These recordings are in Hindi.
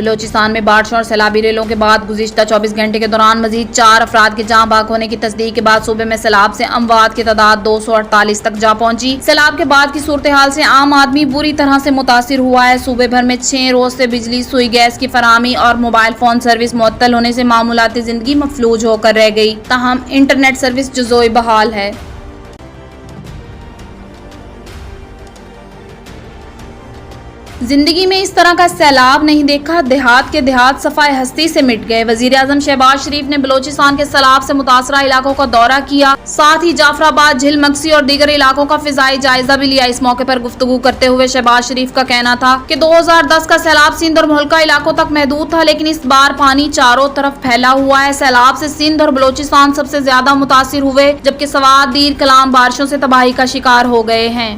बलोचिस्तान में बारिश और सैलाबी रेलों के बाद गुज़िश्ता 24 घंटे के दौरान मजीद 4 अफराद के जाँ बाग होने की तस्दीक के बाद सूबे में सैलाब से अमवात की तादाद 248 तक जा पहुंची। सैलाब के बाद की सूरत हाल से आम आदमी बुरी तरह से मुतासिर हुआ है। सूबे भर में 6 रोज से बिजली, सुई गैस की फराहमी और मोबाइल फोन सर्विस मुअत्तल होने से मामूलाती जिंदगी मफलूज होकर रह गई। ताहम इंटरनेट सर्विस जुज़ोई बहाल है। जिंदगी में इस तरह का सैलाब नहीं देखा। देहात के देहात सफाए हस्ती से मिट गए। वजीर आजम शहबाज शरीफ ने बलोचिस्तान के सैलाब से मुतासरा इलाकों का दौरा किया, साथ ही जाफराबाद, झिल, मक्सी और दीगर इलाकों का फिजाई जायजा भी लिया। इस मौके पर गुफ्तगू करते हुए शहबाज शरीफ का कहना था कि 2010 का सैलाब सिंध और मुल्का इलाकों तक महदूद था, लेकिन इस बार पानी चारों तरफ फैला हुआ है। सैलाब से सिंध और बलोचिस्तान सबसे ज्यादा मुतासिर हुए, जबकि सवात, दीर कलाम बारिशों से तबाही का शिकार हो गए हैं।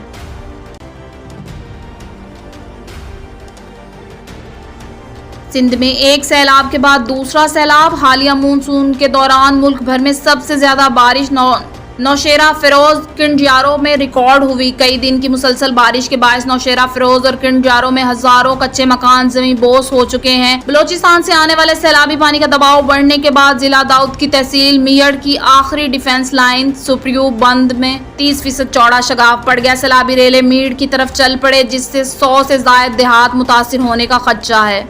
सिंध में एक सैलाब के बाद दूसरा सैलाब। हालिया मानसून के दौरान मुल्क भर में सबसे ज्यादा बारिश नौशेरा, फिरोज, किंजारो में रिकॉर्ड हुई। कई दिन की मुसलसल बारिश के बायस नौशेरा, फिरोज और किंजारो में हजारों कच्चे मकान जमीन बोस हो चुके हैं। बलोचिस्तान से आने वाले सैलाबी पानी का दबाव बढ़ने के बाद जिला दाऊद की तहसील मियड़ की आखिरी डिफेंस लाइन सुप्रियो बंद में 30% चौड़ा शगाफ पड़ गया। सैलाबी रेले मीड़ की तरफ चल पड़े, जिससे 100 से जायद देहात मुतासिर होने का खदशा है।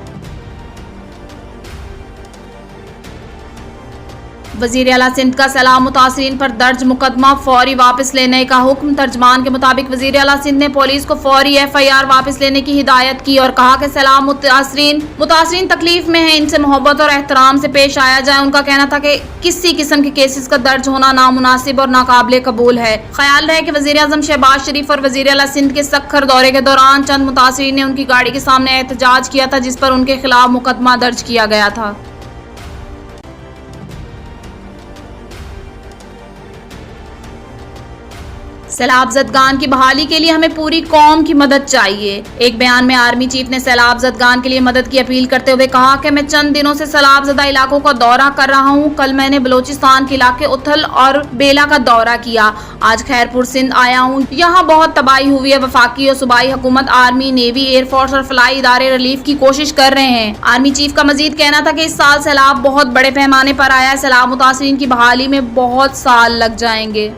वजीर आला सिंध का सैलाब मुतासरीन पर दर्ज मुकदमा फौरी वापस लेने का हुक्म। तर्जमान के मुताबिक वजीर आला सिंध ने पुलिस को फौरी FIR वापस लेने की हिदायत की और कहा कि सैलाब मुतासरीन तकलीफ में है, इनसे मोहब्बत और एहतराम से पेश आया जाए। उनका कहना था कि किसी किस्म के केसेस का दर्ज होना नामुनासिब और नाकाबिले कबूल है। ख्याल रहे कि वजीर आजम शहबाज शरीफ और वजीर आला सिंध के सख्खर दौरे के दौरान चंद मुतासरीन ने उनकी गाड़ी के सामने एहतजाज किया था, जिस पर उनके खिलाफ मुकदमा दर्ज किया गया था। सैलाब ज़दगान की बहाली के लिए हमें पूरी कौम की मदद चाहिए। एक बयान में आर्मी चीफ ने सैलाब ज़दगान के लिए मदद की अपील करते हुए कहा कि मैं चंद दिनों से सैलाब ज़दा इलाकों का दौरा कर रहा हूं। कल मैंने बलोचिस्तान के इलाके उथल और बेला का दौरा किया। आज खैरपुर सिंध आया हूं। यहाँ बहुत तबाही हुई है। वफाकी और सूबाई हुकूमत, आर्मी, नेवी, एयरफोर्स और फलाई इदारे रिलीफ की कोशिश कर रहे हैं। आर्मी चीफ का मजीद कहना था कि इस साल सैलाब बहुत बड़े पैमाने पर आया है। सैलाब मुतासरीन की बहाली में बहुत साल लग जाएंगे।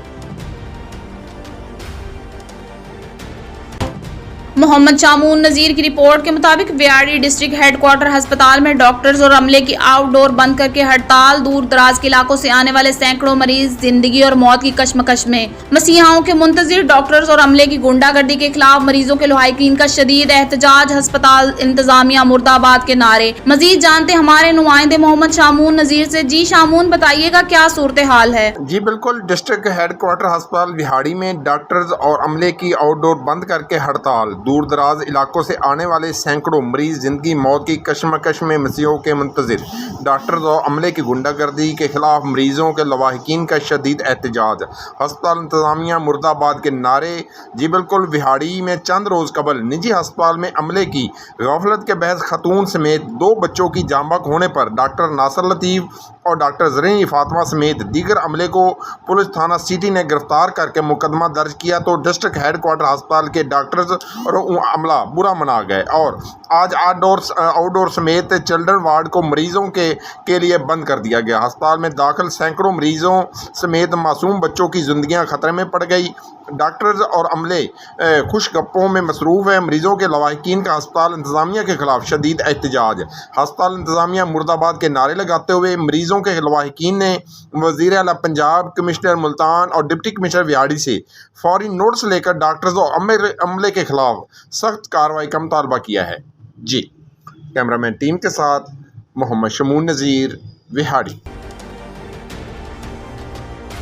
मोहम्मद शामून नज़ीर की रिपोर्ट के मुताबिक व्याड़ी डिस्ट्रिक्ट हेडक्वार्टर अस्पताल में डॉक्टर्स और अमले की आउटडोर बंद करके हड़ताल। दूर दराज के इलाकों से आने वाले सैकड़ों मरीज जिंदगी और मौत की कशमकश में। मसीहाओं के मुंतजिर डॉक्टर्स और अमले की गुंडागर्दी के खिलाफ मरीजों के लहाइकीन का शदीद एहतजाज। अस्पताल इंतजामिया मुर्दाबाद के नारे। मजीद जानते हमारे नुमाइंदे मोहम्मद शामून नज़ीर से। जी शामून, बताइएगा क्या सूरत हाल है? जी बिल्कुल, डिस्ट्रिक्ट हेडक्वार्टर अस्पताल विहाड़ी में डॉक्टर्स और अमले की आउटडोर बंद करके हड़ताल। दूर दराज इलाकों से आने वाले सैकड़ों मरीज जिंदगी मौत की कशमकश में मसीहों के मुंतजिर डॉक्टर्स और अमले की गुंडागर्दी के खिलाफ मरीजों के लवाहिकीन का शदीद एहतजाज। अस्पताल इंतजामिया मुर्दाबाद के नारे। जी बिल्कुल, विहाड़ी में चंद रोज कबल निजी अस्पताल में अमले की गफलत के बहस खतून समेत 2 बच्चों की जांबक होने पर डॉक्टर नासर लतीफ़ और डॉक्टर ज़रीन फातिमा समेत दीगर अमले को पुलिस थाना सिटी ने गिरफ्तार करके मुकदमा दर्ज किया, तो डिस्ट्रिक्ट हेडक्वार्टर अस्पताल के डॉक्टर्स और अमला बुरा मना गए और आज आउटडोर समेत चिल्ड्रन वार्ड को मरीजों के लिए बंद कर दिया गया। अस्पताल में दाखिल सैकड़ों मरीजों समेत मासूम बच्चों की जिंदगियां खतरे में पड़ गई। डॉक्टर्स और अमले खुश गप्पों में मसरूफ़ है। मरीजों के लवाहिकीन का अस्पताल इंतजामिया के खिलाफ शदीद एहतजाज। अस्पताल इंतजामिया मुर्दाबाद के नारे लगाते हुए मरीजों के लवाहिकीन ने वज़ीर आला पंजाब, कमिश्नर मुल्तान और डिप्टी कमिश्नर विहाड़ी से फौरी नोटिस लेकर डॉक्टर्स और अमले के खिलाफ सख्त कार्रवाई का मुतालबा किया है। जी, कैमरामैन टीम के साथ मोहम्मद शामून नज़ीर, विहाड़ी।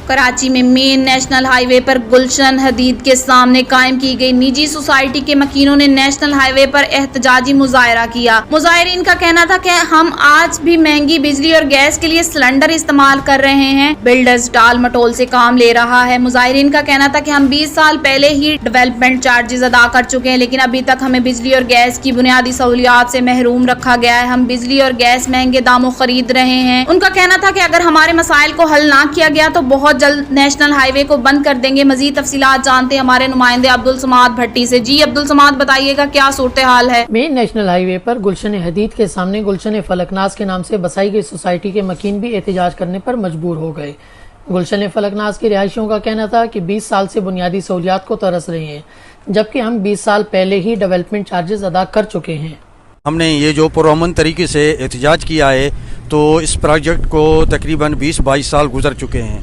कराची में मेन नेशनल हाईवे पर गुलशन हदीद के सामने कायम की गई निजी सोसाइटी के मकीनों ने नेशनल हाईवे पर एहतजाजी मुजाहरा किया। मुजाहिरीन का कहना था कि हम आज भी महंगी बिजली और गैस के लिए सिलेंडर इस्तेमाल कर रहे हैं। बिल्डर्स टाल मटोल से काम ले रहा है। मुजाहिरीन का कहना था कि हम 20 साल पहले ही डेवलपमेंट चार्जेस अदा कर चुके हैं, लेकिन अभी तक हमें बिजली और गैस की बुनियादी सहूलियात से महरूम रखा गया है। हम बिजली और गैस महंगे दामों खरीद रहे हैं। उनका कहना था कि अगर हमारे मसाइल को हल ना किया गया तो बहुत बहुत जल्द नेशनल हाईवे को बंद कर देंगे। मजीद तफसीलात जानते हैं हमारे नुमाइंदे अब्दुल समाद भट्टी से। जी अब्दुल समाद, बताइएगा क्या सूरत हाल है। मेन नेशनल हाईवे पर गुलशन हदीद के सामने गुलशन फलकनाज के नाम से बसाई गई सोसाइटी के मकीन भी एहतजाज करने पर मजबूर हो गए। गुलशन फलकनाज के रिहायशियों का कहना था कि 20 साल से बुनियादी सहूलियात को तरस रहे हैं, जबकि हम 20 साल पहले ही डेवलपमेंट चार्जेस अदा कर चुके हैं। हमने ये जो पुरअमन तरीके से एहतजाज किया है, तो इस प्रोजेक्ट को तकरीबन 20-22 साल गुजर चुके हैं।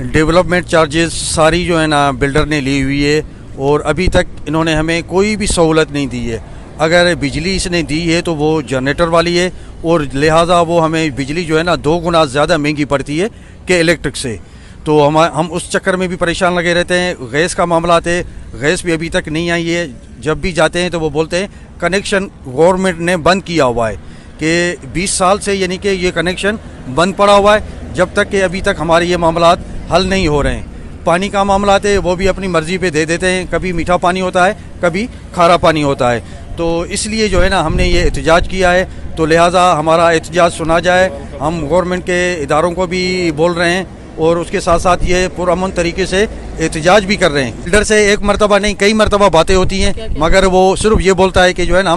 डेवलपमेंट चार्जेस सारी जो है ना बिल्डर ने ली हुई है और अभी तक इन्होंने हमें कोई भी सहूलत नहीं दी है। अगर बिजली इसने दी है तो वो जनरेटर वाली है और लिहाजा वो हमें बिजली जो है ना 2 गुना ज़्यादा महंगी पड़ती है कि इलेक्ट्रिक से। तो हम उस चक्कर में भी परेशान लगे रहते हैं। गैस का मामला है, गैस भी अभी तक नहीं आई है। जब भी जाते हैं तो वो बोलते हैं कनेक्शन गवर्नमेंट ने बंद किया हुआ है, कि 20 साल से यानी कि ये कनेक्शन बंद पड़ा हुआ है, जब तक कि अभी तक हमारे ये मामलात हल नहीं हो रहे हैं। पानी का मामला है, वो भी अपनी मर्ज़ी पे दे देते हैं, कभी मीठा पानी होता है, कभी खारा पानी होता है। तो इसलिए जो है ना हमने ये एहतजाज किया है, तो लिहाजा हमारा एहतजाज सुना जाए। हम गवर्नमेंट के इदारों को भी बोल रहे हैं और उसके साथ साथ ये पुरअमन तरीके से एहतजाज भी कर रहे हैं। बिल्डर से एक मरतबा नहीं कई मरतबा बातें होती हैं, मगर वो सिर्फ ये बोलता है कि जो है ना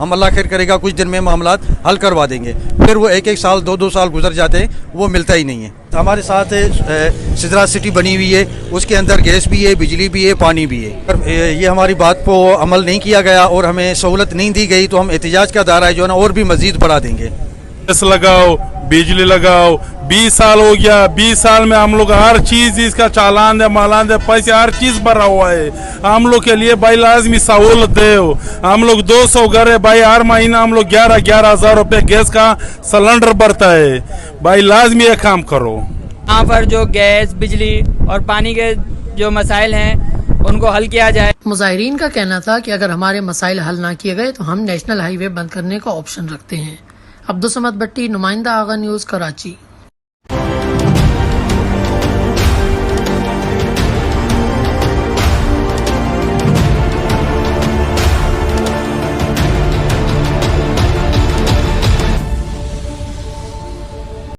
हम अल्लाह खैर करेगा, कुछ दिन में मामलात हल करवा देंगे। फिर वो 1-1 साल 2-2 साल गुजर जाते हैं, वो मिलता ही नहीं है। हमारे साथ सिदरा सिटी बनी हुई है, उसके अंदर गैस भी है, बिजली भी है, पानी भी है। ये हमारी बात को अमल नहीं किया गया और हमें सहूलत नहीं दी गई, तो हम एहतजाज का दायरा जो है ना और भी मजीद बढ़ा देंगे। गैस लगाओ, बिजली लगाओ। 20 साल हो गया, 20 साल में हम लोग हर चीज इसका चालान दे, मालान दे, पैसे हर चीज भरा हुआ है। हम लोग के लिए भाई लाजमी सहूलत दे। हम लोग 200 घर है भाई, हर महीना हम लोग 11-11 हज़ार रुपये गैस का सिलेंडर भरता है। भाई लाजमी एक काम करो। यहाँ पर जो गैस, बिजली और पानी के जो मसाइल हैं उनको हल किया जाए। मुजाहिरीन का कहना था कि अगर हमारे मसाइल हल ना किए गए तो हम नेशनल हाईवे बंद करने का ऑप्शन रखते हैं। अब्दुल समाद भट्टी, नुमाइंदा आगा न्यूज़, कराची।